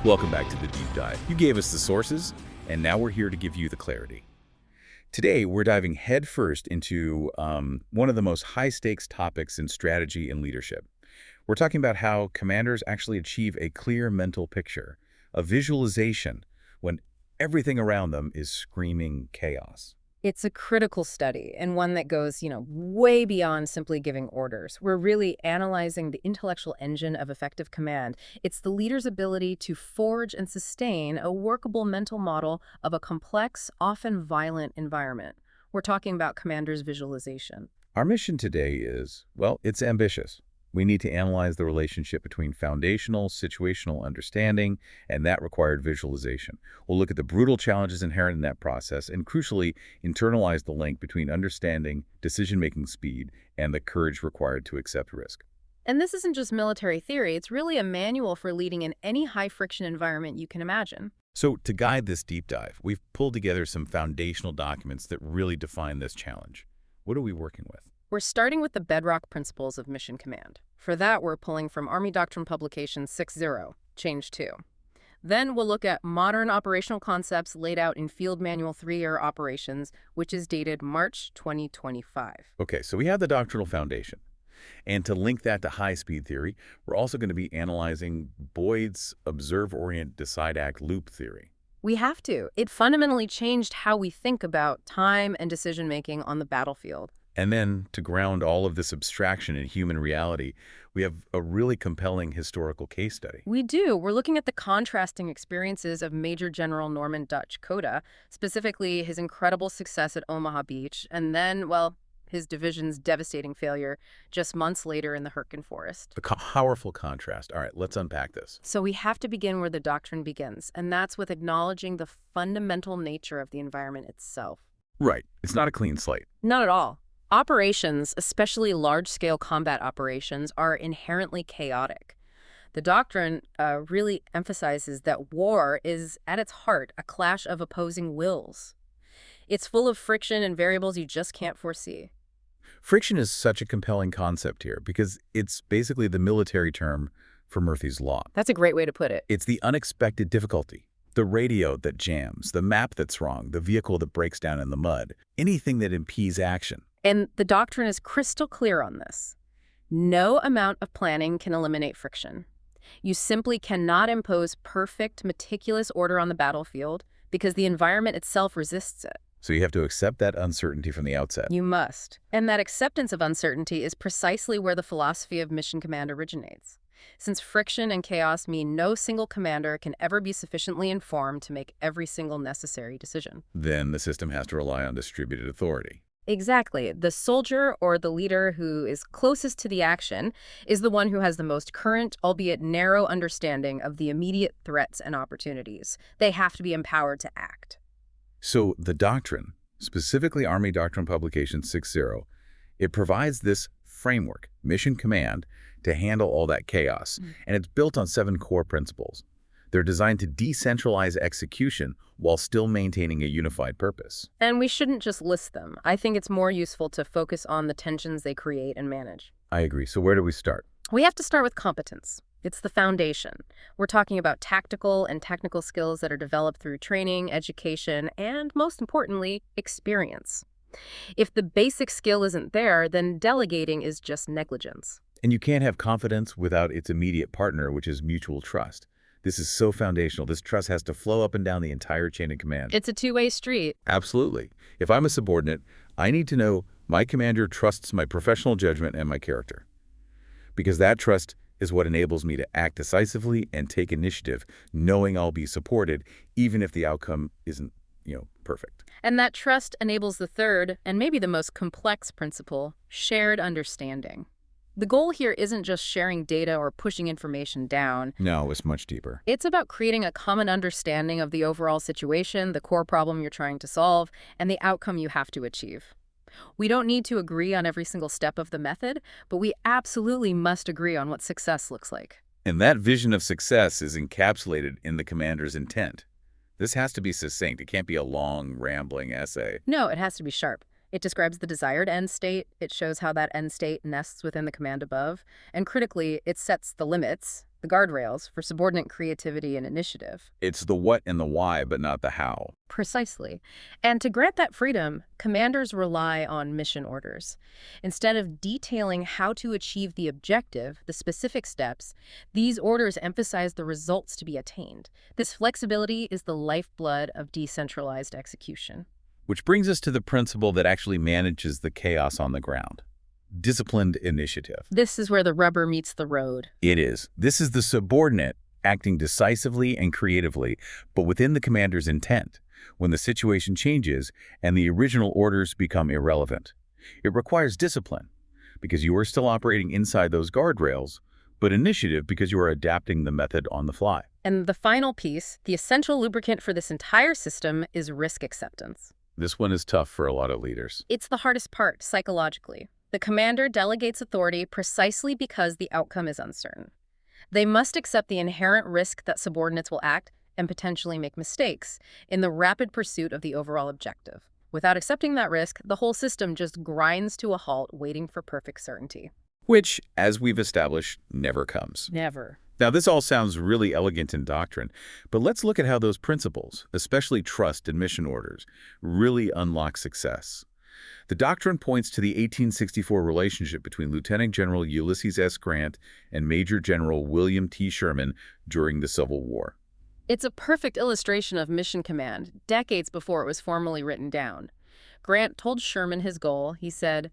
Welcome back to the deep dive. You gave us the sources, and now we're here to give you the clarity. Today, we're diving headfirst into one of the most high-stakes topics in strategy and leadership. We're talking about how commanders actually achieve a clear mental picture, a visualization, when everything around them is screaming chaos. It's a critical study and one that goes, way beyond simply giving orders. We're really analyzing the intellectual engine of effective command. It's the leader's ability to forge and sustain a workable mental model of a complex, often violent environment. We're talking about commander's visualization. Our mission today is, well, it's ambitious. We need to analyze the relationship between foundational, situational understanding and that required visualization. We'll look at the brutal challenges inherent in that process and, crucially, internalize the link between understanding, decision-making speed, and the courage required to accept risk. And this isn't just military theory. It's really a manual for leading in any high-friction environment you can imagine. So, to guide this deep dive, we've pulled together some foundational documents that really define this challenge. What are we working with? We're starting with the bedrock principles of mission command. For that, we're pulling from Army Doctrine Publication 6.0, Change 2. Then we'll look at modern operational concepts laid out in Field Manual 3-Year Operations, which is dated March 2025. Okay, so we have the doctrinal foundation. And to link that to high-speed theory, we're also going to be analyzing Boyd's observe-orient, decide-act loop theory. We have to. It fundamentally changed how we think about time and decision-making on the battlefield. And then, to ground all of this abstraction in human reality, we have a really compelling historical case study. We do. We're looking at the contrasting experiences of Major General Norman Dutch Cota, specifically his incredible success at Omaha Beach, and then, well, his division's devastating failure just months later in the Hurtgen Forest. The powerful contrast. All right, let's unpack this. So we have to begin where the doctrine begins, and that's with acknowledging the fundamental nature of the environment itself. Right. It's not a clean slate. Not at all. Operations, especially large-scale combat operations, are inherently chaotic. The doctrine really emphasizes that war is, at its heart, a clash of opposing wills. It's full of friction and variables you just can't foresee. Friction is such a compelling concept here because it's basically the military term for Murphy's Law. That's a great way to put it. It's the unexpected difficulty. The radio that jams, the map that's wrong, the vehicle that breaks down in the mud, anything that impedes action. And the doctrine is crystal clear on this. No amount of planning can eliminate friction. You simply cannot impose perfect, meticulous order on the battlefield because the environment itself resists it. So you have to accept that uncertainty from the outset. You must. And that acceptance of uncertainty is precisely where the philosophy of mission command originates. Since friction and chaos mean no single commander can ever be sufficiently informed to make every single necessary decision. Then the system has to rely on distributed authority. Exactly. The soldier or the leader who is closest to the action is the one who has the most current, albeit narrow, understanding of the immediate threats and opportunities. They have to be empowered to act. So the doctrine, specifically Army Doctrine Publication 6.0, it provides this framework, mission command, to handle all that chaos. And it's built on 7 core principles. They're designed to decentralize execution while still maintaining a unified purpose. And we shouldn't just list them. I think it's more useful to focus on the tensions they create and manage. I agree. So where do we start? We have to start with competence. It's the foundation. We're talking about tactical and technical skills that are developed through training, education, and, most importantly, experience. If the basic skill isn't there, then delegating is just negligence. And you can't have confidence without its immediate partner, which is mutual trust. This is so foundational. This trust has to flow up and down the entire chain of command. It's a two-way street. Absolutely. If I'm a subordinate, I need to know my commander trusts my professional judgment and my character. Because that trust is what enables me to act decisively and take initiative, knowing I'll be supported, even if the outcome isn't, perfect. And that trust enables the third, and maybe the most complex principle, shared understanding. The goal here isn't just sharing data or pushing information down. No, it's much deeper. It's about creating a common understanding of the overall situation, the core problem you're trying to solve, and the outcome you have to achieve. We don't need to agree on every single step of the method, but we absolutely must agree on what success looks like. And that vision of success is encapsulated in the commander's intent. This has to be succinct. It can't be a long, rambling essay. No, it has to be sharp. It describes the desired end state, it shows how that end state nests within the command above, and critically, it sets the limits, the guardrails for subordinate creativity and initiative. It's the what and the why, but not the how. Precisely. And to grant that freedom, commanders rely on mission orders. Instead of detailing how to achieve the objective, the specific steps, these orders emphasize the results to be attained. This flexibility is the lifeblood of decentralized execution. Which brings us to the principle that actually manages the chaos on the ground. Disciplined initiative. This is where the rubber meets the road. It is. This is the subordinate acting decisively and creatively, but within the commander's intent, when the situation changes and the original orders become irrelevant. It requires discipline, because you are still operating inside those guardrails, but initiative because you are adapting the method on the fly. And the final piece, the essential lubricant for this entire system, is risk acceptance. This one is tough for a lot of leaders. It's the hardest part, psychologically. The commander delegates authority precisely because the outcome is uncertain. They must accept the inherent risk that subordinates will act and potentially make mistakes in the rapid pursuit of the overall objective. Without accepting that risk, the whole system just grinds to a halt, waiting for perfect certainty. Which, as we've established, never comes. Never. Now, this all sounds really elegant in doctrine, but let's look at how those principles, especially trust and mission orders, really unlock success. The doctrine points to the 1864 relationship between Lieutenant General Ulysses S. Grant and Major General William T. Sherman during the Civil War. It's a perfect illustration of mission command, decades before it was formally written down. Grant told Sherman his goal. He said,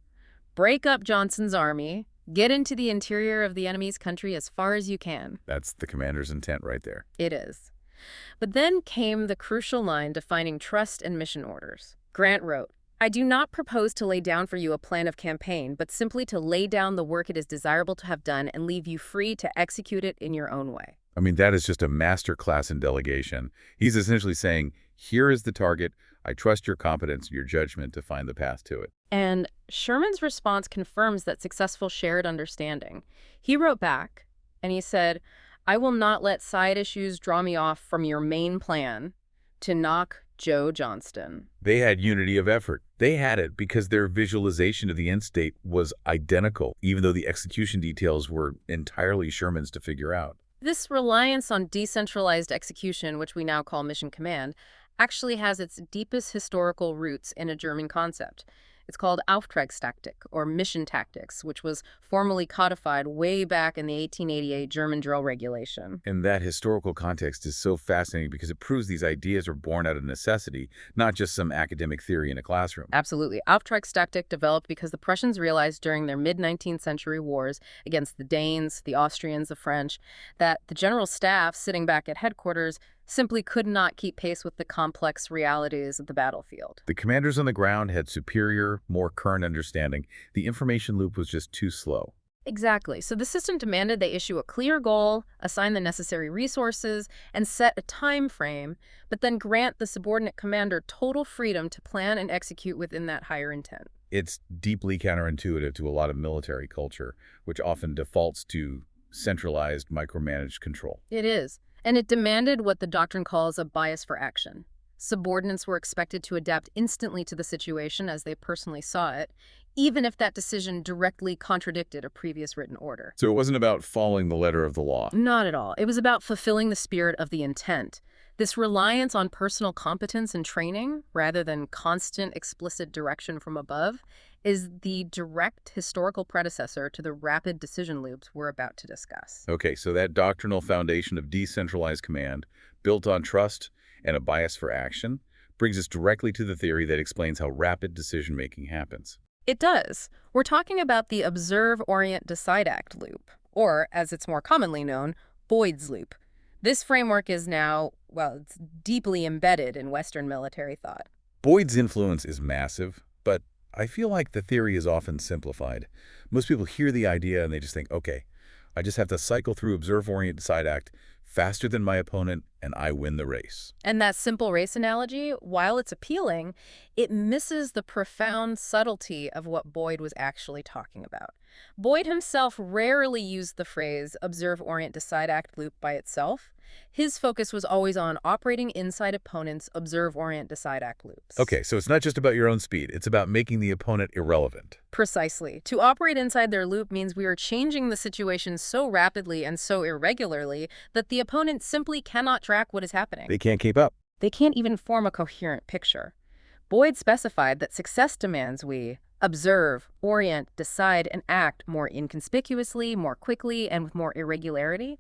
"Break up Johnson's army, get into the interior of the enemy's country as far as you can." That's the commander's intent right there. It is. But then came the crucial line defining trust and mission orders. Grant wrote, "I do not propose to lay down for you a plan of campaign, but simply to lay down the work it is desirable to have done and leave you free to execute it in your own way." I mean, that is just a master class in delegation. He's essentially saying, here is the target. I trust your competence and your judgment to find the path to it. And Sherman's response confirms that successful shared understanding. He wrote back, and he said, "I will not let side issues draw me off from your main plan to knock Joe Johnston." They had unity of effort. They had it because their visualization of the end state was identical, even though the execution details were entirely Sherman's to figure out. This reliance on decentralized execution, which we now call mission command, actually has its deepest historical roots in a German concept. It's called Auftragstaktik, or mission tactics, which was formally codified way back in the 1888 German drill regulation. And that historical context is so fascinating because it proves these ideas are born out of necessity, not just some academic theory in a classroom. Absolutely. Auftragstaktik developed because the Prussians realized during their mid-19th century wars against the Danes, the Austrians, the French, that the general staff sitting back at headquarters simply could not keep pace with the complex realities of the battlefield. The commanders on the ground had superior, more current understanding. The information loop was just too slow. Exactly. So the system demanded they issue a clear goal, assign the necessary resources, and set a time frame, but then grant the subordinate commander total freedom to plan and execute within that higher intent. It's deeply counterintuitive to a lot of military culture, which often defaults to centralized, micromanaged control. It is. And it demanded what the doctrine calls a bias for action. Subordinates were expected to adapt instantly to the situation as they personally saw it, even if that decision directly contradicted a previous written order. So it wasn't about following the letter of the law. Not at all. It was about fulfilling the spirit of the intent. This reliance on personal competence and training, rather than constant explicit direction from above, is the direct historical predecessor to the rapid decision loops we're about to discuss. Okay, so that doctrinal foundation of decentralized command, built on trust and a bias for action, brings us directly to the theory that explains how rapid decision-making happens. It does. We're talking about the observe, orient, decide, act loop, or, as it's more commonly known, Boyd's loop. This framework is now, well, it's deeply embedded in Western military thought. Boyd's influence is massive, but I feel like the theory is often simplified. Most people hear the idea and they just think, okay, I just have to cycle through observe, orient, decide, act, faster than my opponent, and I win the race. And that simple race analogy, while it's appealing, it misses the profound subtlety of what Boyd was actually talking about. Boyd himself rarely used the phrase observe, orient, decide, act loop by itself. His focus was always on operating inside opponents' observe, orient, decide, act loops. Okay, so it's not just about your own speed. It's about making the opponent irrelevant. Precisely. To operate inside their loop means we are changing the situation so rapidly and so irregularly that the opponent simply cannot track what is happening. They can't keep up. They can't even form a coherent picture. Boyd specified that success demands we observe, orient, decide, and act more inconspicuously, more quickly, and with more irregularity.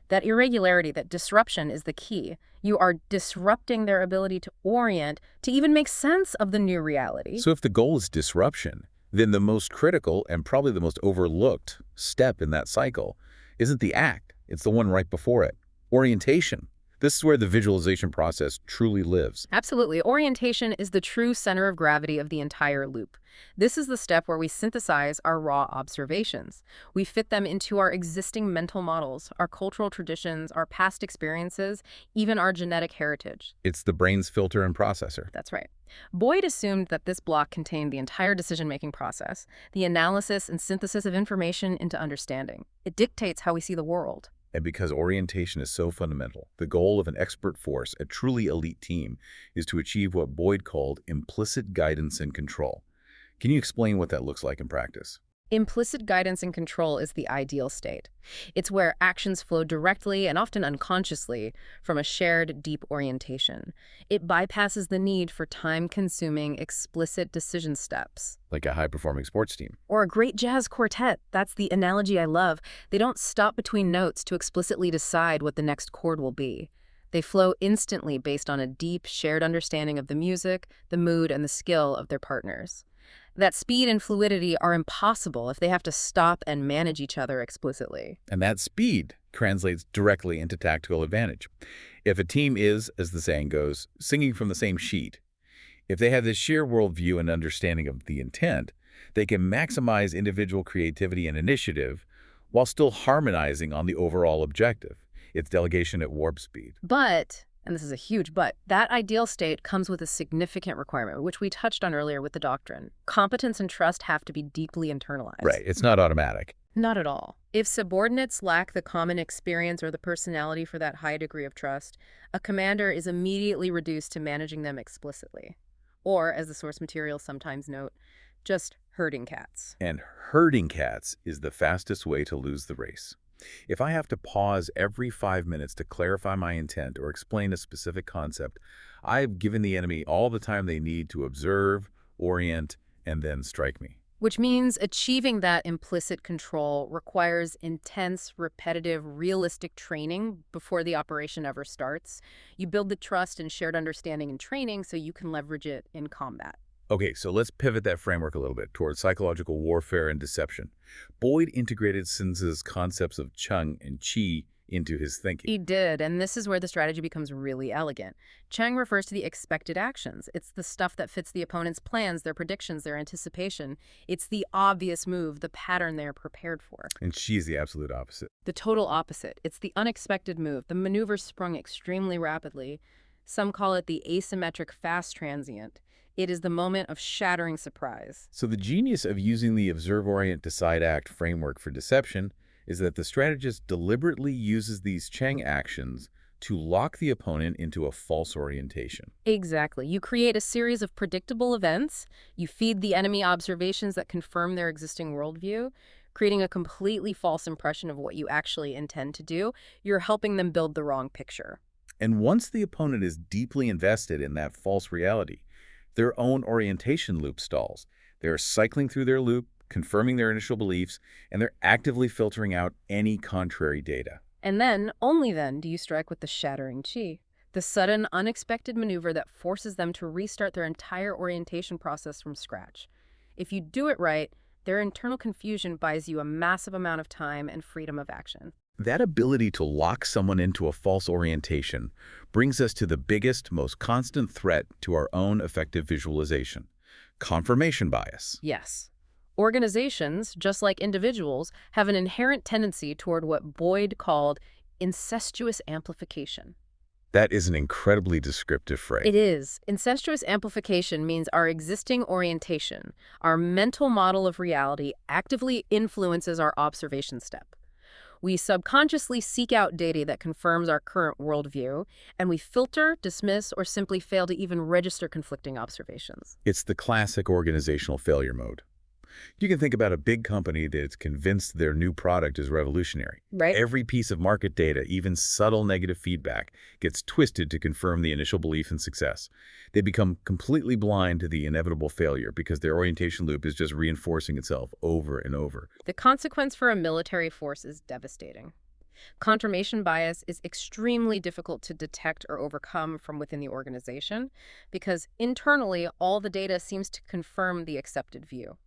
That irregularity, that disruption is the key. You are disrupting their ability to orient, to even make sense of the new reality. So if the goal is disruption, then the most critical and probably the most overlooked step in that cycle isn't the act. It's the one right before it. Orientation. This is where the visualization process truly lives. Absolutely. Orientation is the true center of gravity of the entire loop. This is the step where we synthesize our raw observations. We fit them into our existing mental models, our cultural traditions, our past experiences, even our genetic heritage. It's the brain's filter and processor. That's right. Boyd assumed that this block contained the entire decision-making process, the analysis and synthesis of information into understanding. It dictates how we see the world. And because orientation is so fundamental, the goal of an expert force, a truly elite team, is to achieve what Boyd called implicit guidance and control. Can you explain what that looks like in practice? Implicit guidance and control is the ideal state. It's where actions flow directly and often unconsciously from a shared, deep orientation. It bypasses the need for time-consuming, explicit decision steps. Like a high-performing sports team. Or a great jazz quartet. That's the analogy I love. They don't stop between notes to explicitly decide what the next chord will be. They flow instantly based on a deep, shared understanding of the music, the mood, and the skill of their partners. That speed and fluidity are impossible if they have to stop and manage each other explicitly. And that speed translates directly into tactical advantage. If a team is, as the saying goes, singing from the same sheet, if they have this sheer worldview and understanding of the intent, they can maximize individual creativity and initiative while still harmonizing on the overall objective. It's delegation at warp speed. But, and this is a huge but, that ideal state comes with a significant requirement, which we touched on earlier with the doctrine. Competence and trust have to be deeply internalized. Right, it's not automatic. Not at all. If subordinates lack the common experience or the personality for that high degree of trust, a commander is immediately reduced to managing them explicitly. Or, as the source materials sometimes note, just herding cats. And herding cats is the fastest way to lose the race. If I have to pause every 5 minutes to clarify my intent or explain a specific concept, I've given the enemy all the time they need to observe, orient, and then strike me. Which means achieving that implicit control requires intense, repetitive, realistic training before the operation ever starts. You build the trust and shared understanding in training so you can leverage it in combat. Okay, so let's pivot that framework a little bit towards psychological warfare and deception. Boyd integrated Sin's concepts of Chung and Chi into his thinking. He did, and this is where the strategy becomes really elegant. Chang refers to the expected actions. It's the stuff that fits the opponent's plans, their predictions, their anticipation. It's the obvious move, the pattern they're prepared for. And Chi is the absolute opposite. The total opposite. It's the unexpected move, the maneuver sprung extremely rapidly. Some call it the asymmetric fast transient. It is the moment of shattering surprise. So the genius of using the observe, orient, decide, act framework for deception is that the strategist deliberately uses these Chang actions to lock the opponent into a false orientation. Exactly. You create a series of predictable events. You feed the enemy observations that confirm their existing worldview, creating a completely false impression of what you actually intend to do. You're helping them build the wrong picture. And once the opponent is deeply invested in that false reality, their own orientation loop stalls. They're cycling through their loop, confirming their initial beliefs, and they're actively filtering out any contrary data. And then, only then, do you strike with the shattering Chi, the sudden, unexpected maneuver that forces them to restart their entire orientation process from scratch. If you do it right, their internal confusion buys you a massive amount of time and freedom of action. That ability to lock someone into a false orientation brings us to the biggest, most constant threat to our own effective visualization: confirmation bias. Yes. Organizations, just like individuals, have an inherent tendency toward what Boyd called Incestuous amplification. That is an incredibly descriptive phrase. It is. Incestuous amplification means our existing orientation, our mental model of reality, actively influences our observation step. We subconsciously seek out data that confirms our current worldview, and we filter, dismiss, or simply fail to even register conflicting observations. It's the classic organizational failure mode. You can think about a big company that's convinced their new product is revolutionary. Right? Every piece of market data, even subtle negative feedback, gets twisted to confirm the initial belief in success. They become completely blind to the inevitable failure because their orientation loop is just reinforcing itself over and over. The consequence for a military force is devastating. Confirmation bias is extremely difficult to detect or overcome from within the organization because internally all the data seems to confirm the accepted view.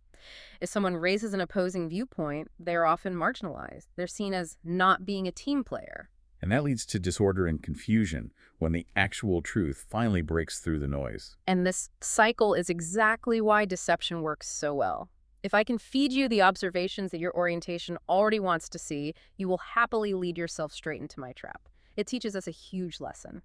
If someone raises an opposing viewpoint, they're often marginalized. They're seen as not being a team player. And that leads to disorder and confusion when the actual truth finally breaks through the noise. And this cycle is exactly why deception works so well. If I can feed you the observations that your orientation already wants to see, you will happily lead yourself straight into my trap. It teaches us a huge lesson.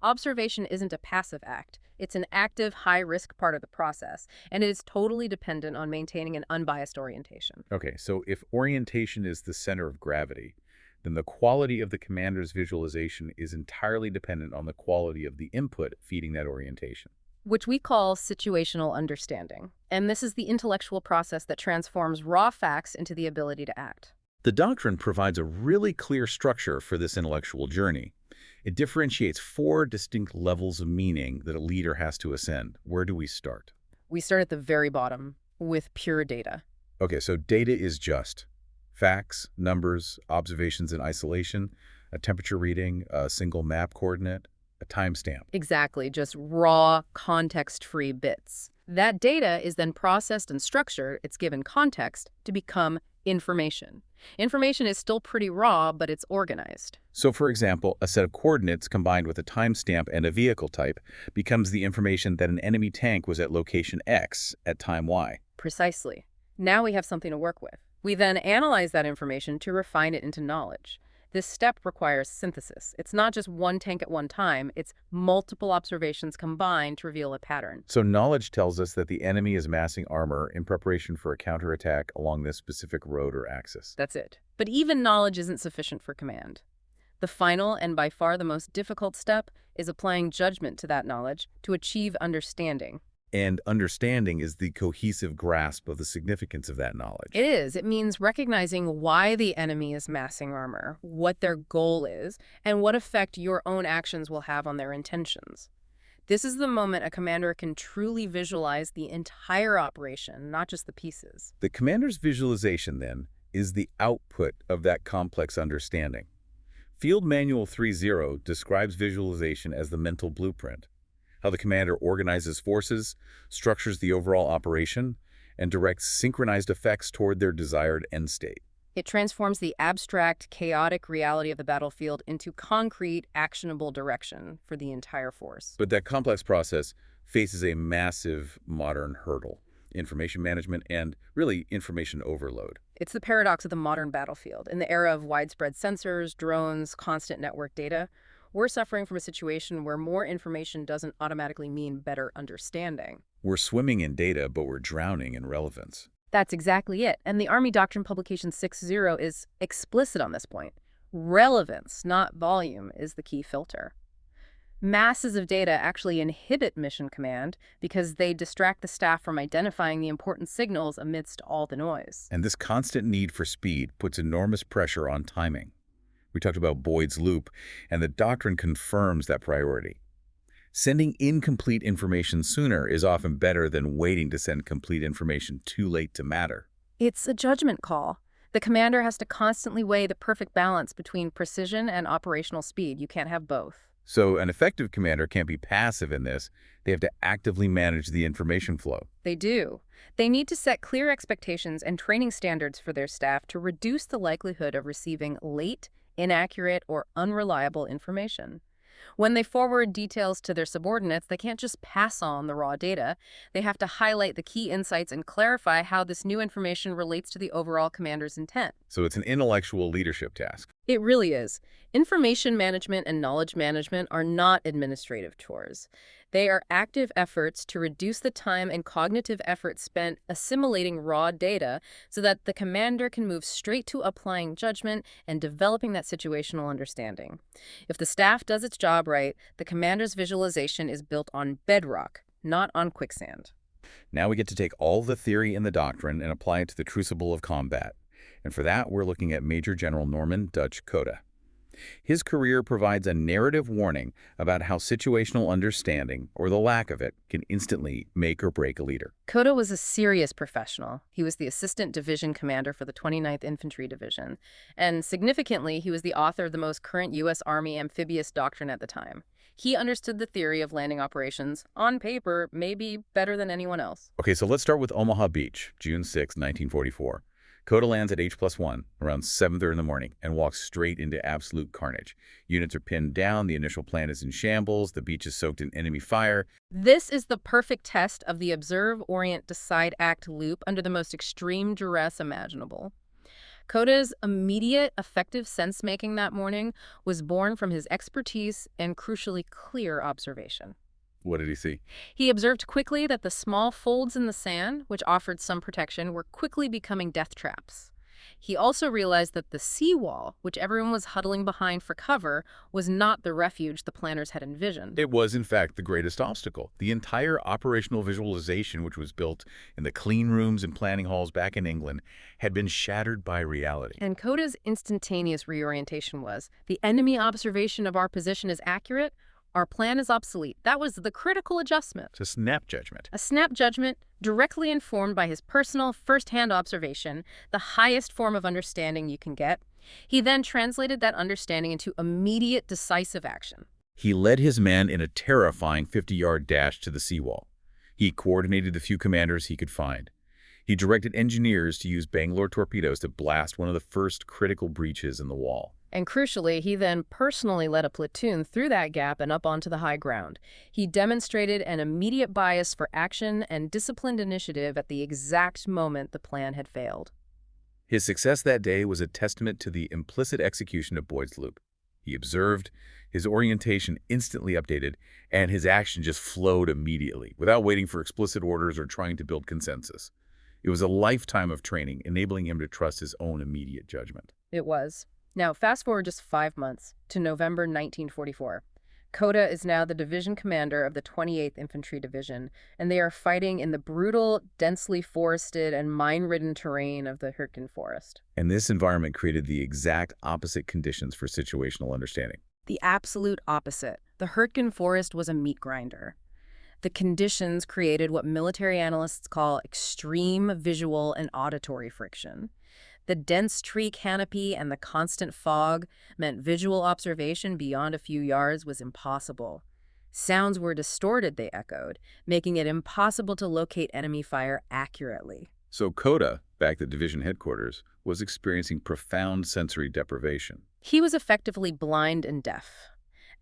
Observation isn't a passive act. It's an active, high-risk part of the process, and it is totally dependent on maintaining an unbiased orientation. Okay, so if orientation is the center of gravity, then the quality of the commander's visualization is entirely dependent on the quality of the input feeding that orientation. Which we call situational understanding. And this is the intellectual process that transforms raw facts into the ability to act. The doctrine provides a really clear structure for this intellectual journey. It differentiates 4 distinct levels of meaning that a leader has to ascend. Where do we start? We start at the very bottom with pure data. Okay, so data is just facts, numbers, observations in isolation, a temperature reading, a single map coordinate, a timestamp. Exactly, just raw, context-free bits. That data is then processed and structured, it's given context, to become information. Information is still pretty raw, but it's organized. So, for example, a set of coordinates combined with a timestamp and a vehicle type becomes the information that an enemy tank was at location X at time Y. Precisely. Now we have something to work with. We then analyze that information to refine it into knowledge. This step requires synthesis. It's not just one tank at one time, it's multiple observations combined to reveal a pattern. So knowledge tells us that the enemy is massing armor in preparation for a counterattack along this specific road or axis. That's it. But even knowledge isn't sufficient for command. The final and by far the most difficult step is applying judgment to that knowledge to achieve understanding. And understanding is the cohesive grasp of the significance of that knowledge. It is. It means recognizing why the enemy is massing armor, what their goal is, and what effect your own actions will have on their intentions. This is the moment a commander can truly visualize the entire operation, not just the pieces. The commander's visualization, then, is the output of that complex understanding. Field Manual 3.0 describes visualization as the mental blueprint, how the commander organizes forces, structures the overall operation, and directs synchronized effects toward their desired end state. It transforms the abstract, chaotic reality of the battlefield into concrete, actionable direction for the entire force. But that complex process faces a massive modern hurdle: information management and, really, information overload. It's the paradox of the modern battlefield. In the era of widespread sensors, drones, constant network data, we're suffering from a situation where more information doesn't automatically mean better understanding. We're swimming in data, but we're drowning in relevance. That's exactly it. And the Army Doctrine Publication 6.0 is explicit on this point. Relevance, not volume, is the key filter. Masses of data actually inhibit mission command because they distract the staff from identifying the important signals amidst all the noise. And this constant need for speed puts enormous pressure on timing. We talked about Boyd's loop, and the doctrine confirms that priority. Sending incomplete information sooner is often better than waiting to send complete information too late to matter. It's a judgment call. The commander has to constantly weigh the perfect balance between precision and operational speed. You can't have both. So an effective commander can't be passive in this. They have to actively manage the information flow. They do. They need to set clear expectations and training standards for their staff to reduce the likelihood of receiving late, inaccurate, or unreliable information. When they forward details to their subordinates, they can't just pass on the raw data. They have to highlight the key insights and clarify how this new information relates to the overall commander's intent. So it's an intellectual leadership task. It really is. Information management and knowledge management are not administrative chores. They are active efforts to reduce the time and cognitive effort spent assimilating raw data so that the commander can move straight to applying judgment and developing that situational understanding. If the staff does its job right, the commander's visualization is built on bedrock, not on quicksand. Now we get to take all the theory in the doctrine and apply it to the crucible of combat. And for that, we're looking at Major General Norman Dutch Cota. His career provides a narrative warning about how situational understanding, or the lack of it, can instantly make or break a leader. Cota was a serious professional. He was the assistant division commander for the 29th Infantry Division. And significantly, he was the author of the most current U.S. Army amphibious doctrine at the time. He understood the theory of landing operations, on paper, maybe better than anyone else. Okay, so let's start with Omaha Beach, June 6, 1944. Cota lands at H+1 around 7:30 in the morning and walks straight into absolute carnage. Units are pinned down, the initial plan is in shambles, the beach is soaked in enemy fire. This is the perfect test of the observe, orient, decide, act loop under the most extreme duress imaginable. Cota's immediate, effective sense-making that morning was born from his expertise and crucially clear observation. What did he see? He observed quickly that the small folds in the sand, which offered some protection, were quickly becoming death traps. He also realized that the seawall, which everyone was huddling behind for cover, was not the refuge the planners had envisioned. It was, in fact, the greatest obstacle. The entire operational visualization, which was built in the clean rooms and planning halls back in England, had been shattered by reality. And Cota's instantaneous reorientation was, the enemy observation of our position is accurate, our plan is obsolete. That was the critical adjustment. It's a snap judgment. A snap judgment directly informed by his personal, first-hand observation, the highest form of understanding you can get. He then translated that understanding into immediate, decisive action. He led his men in a terrifying 50-yard dash to the seawall. He coordinated the few commanders he could find. He directed engineers to use Bangalore torpedoes to blast one of the first critical breaches in the wall. And crucially, he then personally led a platoon through that gap and up onto the high ground. He demonstrated an immediate bias for action and disciplined initiative at the exact moment the plan had failed. His success that day was a testament to the implicit execution of Boyd's Loop. He observed, his orientation instantly updated, and his action just flowed immediately, without waiting for explicit orders or trying to build consensus. It was a lifetime of training, enabling him to trust his own immediate judgment. It was. Now, fast forward just 5 months to November 1944. Cota is now the division commander of the 28th Infantry Division, and they are fighting in the brutal, densely forested and mine-ridden terrain of the Hurtgen Forest. And this environment created the exact opposite conditions for situational understanding. The absolute opposite. The Hurtgen Forest was a meat grinder. The conditions created what military analysts call extreme visual and auditory friction. The dense tree canopy and the constant fog meant visual observation beyond a few yards was impossible. Sounds were distorted, they echoed, making it impossible to locate enemy fire accurately. So Cota, back at division headquarters, was experiencing profound sensory deprivation. He was effectively blind and deaf.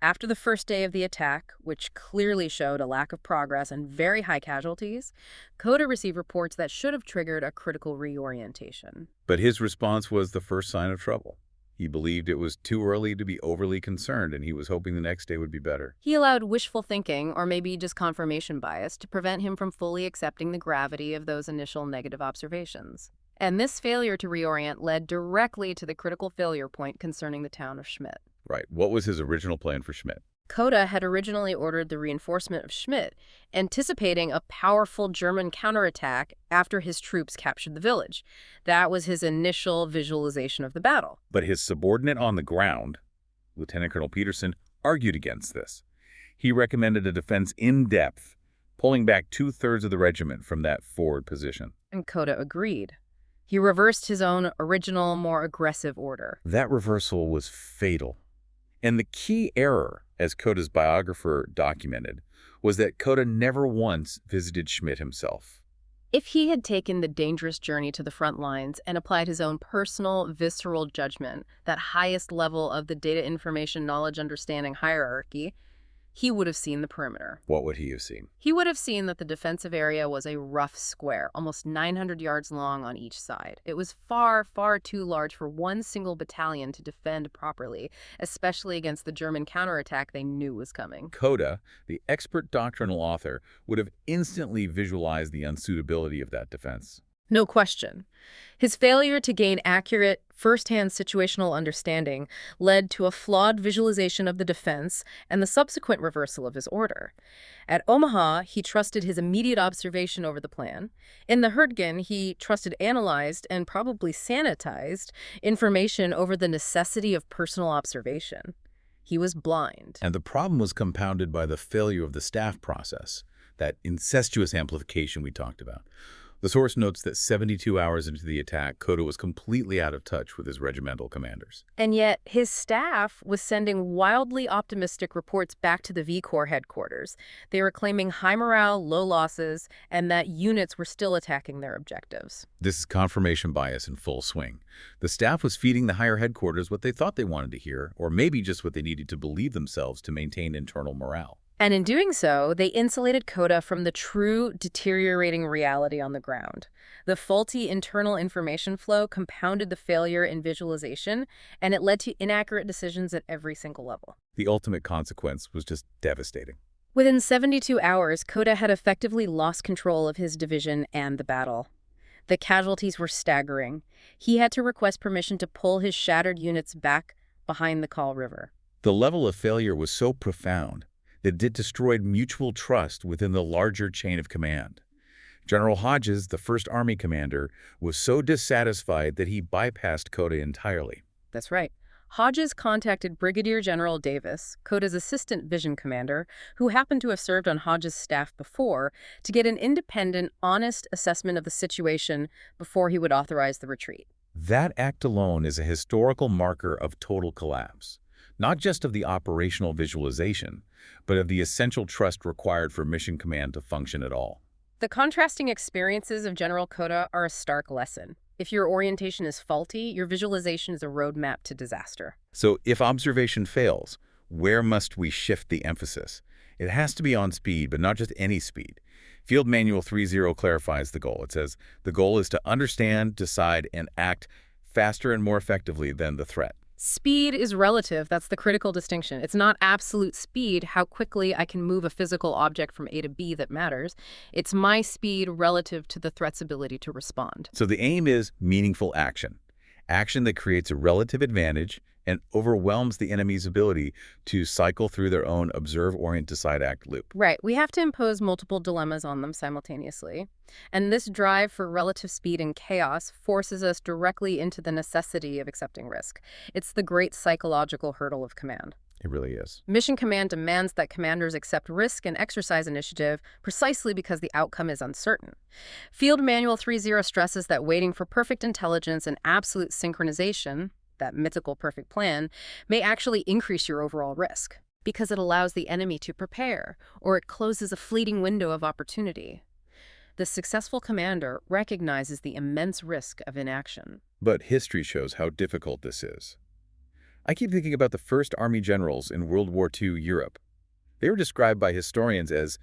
After the first day of the attack, which clearly showed a lack of progress and very high casualties, Cota received reports that should have triggered a critical reorientation. But his response was the first sign of trouble. He believed it was too early to be overly concerned, and he was hoping the next day would be better. He allowed wishful thinking, or maybe just confirmation bias, to prevent him from fully accepting the gravity of those initial negative observations. And this failure to reorient led directly to the critical failure point concerning the town of Schmidt. Right. What was his original plan for Schmidt? Cota had originally ordered the reinforcement of Schmidt, anticipating a powerful German counterattack after his troops captured the village. That was his initial visualization of the battle. But his subordinate on the ground, Lieutenant Colonel Peterson, argued against this. He recommended a defense in depth, pulling back 2/3 of the regiment from that forward position. And Cota agreed. He reversed his own original, more aggressive order. That reversal was fatal. And the key error, as Cota's biographer documented, was that Cota never once visited Schmidt himself. If he had taken the dangerous journey to the front lines and applied his own personal, visceral judgment, that highest level of the data information knowledge understanding hierarchy, he would have seen the perimeter. What would he have seen? He would have seen that the defensive area was a rough square, almost 900 yards long on each side. It was far, far too large for one single battalion to defend properly, especially against the German counterattack they knew was coming. Cota, the expert doctrinal author, would have instantly visualized the unsuitability of that defense. No question. His failure to gain accurate, first-hand situational understanding led to a flawed visualization of the defense and the subsequent reversal of his order. At Omaha, he trusted his immediate observation over the plan. In the Hurtgen, he trusted analyzed and probably sanitized information over the necessity of personal observation. He was blind. And the problem was compounded by the failure of the staff process, that incestuous amplification we talked about. The source notes that 72 hours into the attack, Cota was completely out of touch with his regimental commanders. And yet, his staff was sending wildly optimistic reports back to the V Corps headquarters. They were claiming high morale, low losses, and that units were still attacking their objectives. This is confirmation bias in full swing. The staff was feeding the higher headquarters what they thought they wanted to hear, or maybe just what they needed to believe themselves to maintain internal morale. And in doing so, they insulated Cota from the true deteriorating reality on the ground. The faulty internal information flow compounded the failure in visualization, and it led to inaccurate decisions at every single level. The ultimate consequence was just devastating. Within 72 hours, Cota had effectively lost control of his division and the battle. The casualties were staggering. He had to request permission to pull his shattered units back behind the Kahl River. The level of failure was so profound that it destroyed mutual trust within the larger chain of command. General Hodges, the First Army commander, was so dissatisfied that he bypassed Cota entirely. That's right. Hodges contacted Brigadier General Davis, Cota's assistant vision commander, who happened to have served on Hodges' staff before, to get an independent, honest assessment of the situation before he would authorize the retreat. That act alone is a historical marker of total collapse, not just of the operational visualization, but of the essential trust required for mission command to function at all. The contrasting experiences of General Cota are a stark lesson. If your orientation is faulty, your visualization is a roadmap to disaster. So if observation fails, where must we shift the emphasis? It has to be on speed, but not just any speed. Field Manual 3.0 clarifies the goal. It says, the goal is to understand, decide, and act faster and more effectively than the threat. Speed is relative. That's the critical distinction. It's not absolute speed, how quickly I can move a physical object from A to B that matters. It's my speed relative to the threat's ability to respond. So the aim is meaningful action. Action that creates a relative advantage and overwhelms the enemy's ability to cycle through their own observe, orient, decide, act loop. Right. We have to impose multiple dilemmas on them simultaneously. And this drive for relative speed and chaos forces us directly into the necessity of accepting risk. It's the great psychological hurdle of command. It really is. Mission command demands that commanders accept risk and exercise initiative precisely because the outcome is uncertain. Field Manual 3.0 stresses that waiting for perfect intelligence and absolute synchronization, that mythical perfect plan, may actually increase your overall risk because it allows the enemy to prepare, or it closes a fleeting window of opportunity. The successful commander recognizes the immense risk of inaction. But history shows how difficult this is. I keep thinking about the First Army generals in World War II Europe. They were described by historians as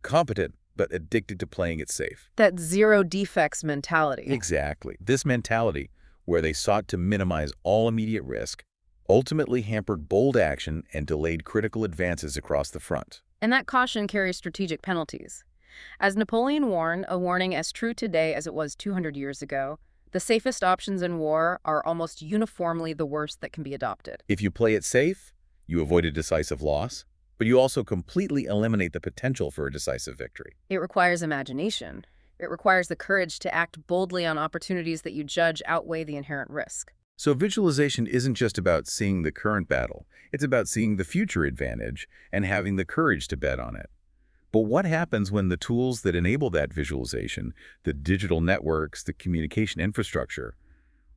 competent but addicted to playing it safe. That zero defects mentality. Exactly. This mentality, where they sought to minimize all immediate risk, ultimately hampered bold action and delayed critical advances across the front. And that caution carries strategic penalties. As Napoleon warned, a warning as true today as it was 200 years ago, the safest options in war are almost uniformly the worst that can be adopted. If you play it safe, you avoid a decisive loss, but you also completely eliminate the potential for a decisive victory. It requires imagination. It requires the courage to act boldly on opportunities that you judge outweigh the inherent risk. So visualization isn't just about seeing the current battle. It's about seeing the future advantage and having the courage to bet on it. But what happens when the tools that enable that visualization, the digital networks, the communication infrastructure,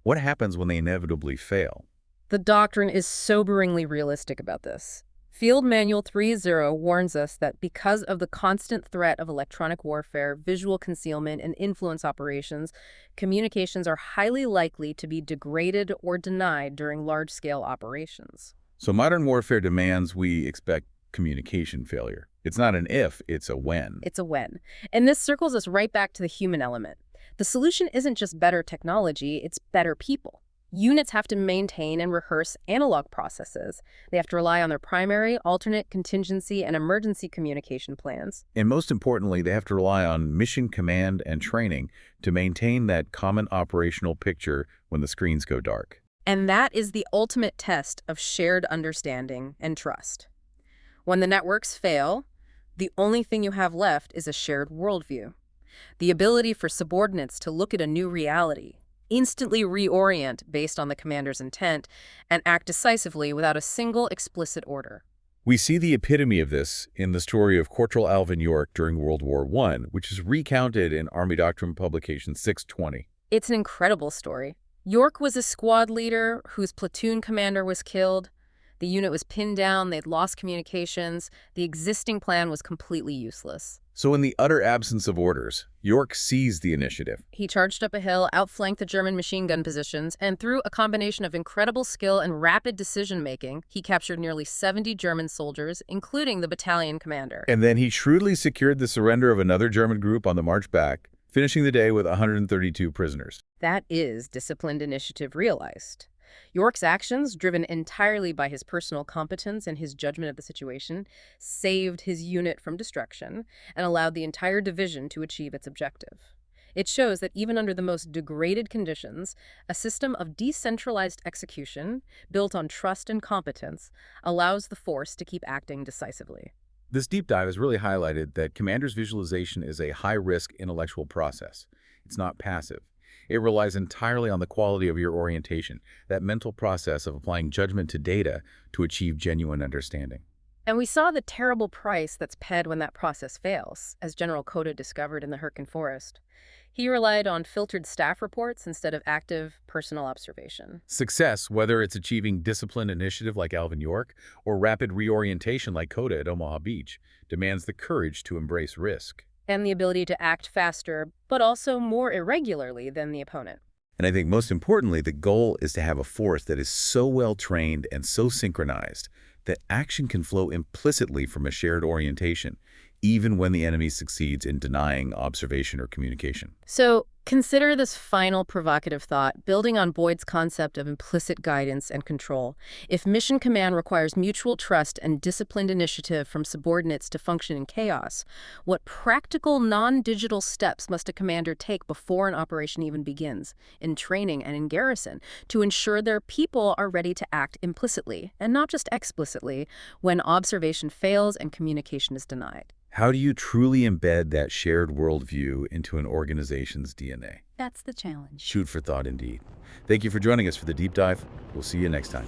what happens when they inevitably fail? The Doctrine is soberingly realistic about this. Field Manual 3.0 warns us that because of the constant threat of electronic warfare, visual concealment, and influence operations, communications are highly likely to be degraded or denied during large-scale operations. So modern warfare demands we expect communication failure. It's not an if, it's a when. It's a when. And this circles us right back to the human element. The solution isn't just better technology, it's better people. Units have to maintain and rehearse analog processes. They have to rely on their primary, alternate, contingency, and emergency communication plans. And most importantly, they have to rely on mission command and training to maintain that common operational picture when the screens go dark. And that is the ultimate test of shared understanding and trust. When the networks fail, the only thing you have left is a shared worldview. The ability for subordinates to look at a new reality, instantly reorient based on the commander's intent, and act decisively without a single explicit order. We see the epitome of this in the story of Corporal Alvin York during World War I, which is recounted in Army Doctrine publication 620. It's an incredible story. York was a squad leader whose platoon commander was killed. The unit was pinned down, they'd lost communications, the existing plan was completely useless. So in the utter absence of orders, York seized the initiative. He charged up a hill, outflanked the German machine gun positions, and through a combination of incredible skill and rapid decision-making, he captured nearly 70 German soldiers, including the battalion commander. And then he shrewdly secured the surrender of another German group on the march back, finishing the day with 132 prisoners. That is disciplined initiative realized. York's actions, driven entirely by his personal competence and his judgment of the situation, saved his unit from destruction and allowed the entire division to achieve its objective. It shows that even under the most degraded conditions, a system of decentralized execution, built on trust and competence, allows the force to keep acting decisively. This deep dive has really highlighted that commander's visualization is a high-risk intellectual process. It's not passive. It relies entirely on the quality of your orientation, that mental process of applying judgment to data to achieve genuine understanding. And we saw the terrible price that's paid when that process fails, as General Cota discovered in the Hurtgen Forest. He relied on filtered staff reports instead of active personal observation. Success, whether it's achieving disciplined initiative like Alvin York or rapid reorientation like Cota at Omaha Beach, demands the courage to embrace risk. And the ability to act faster, but also more irregularly than the opponent. And I think most importantly, the goal is to have a force that is so well trained and so synchronized that action can flow implicitly from a shared orientation, even when the enemy succeeds in denying observation or communication. So consider this final provocative thought, building on Boyd's concept of implicit guidance and control. If mission command requires mutual trust and disciplined initiative from subordinates to function in chaos, what practical non-digital steps must a commander take before an operation even begins, in training and in garrison, to ensure their people are ready to act implicitly, and not just explicitly, when observation fails and communication is denied? How do you truly embed that shared worldview into an organization's DNA? That's the challenge. Food for thought indeed. Thank you for joining us for the deep dive. We'll see you next time.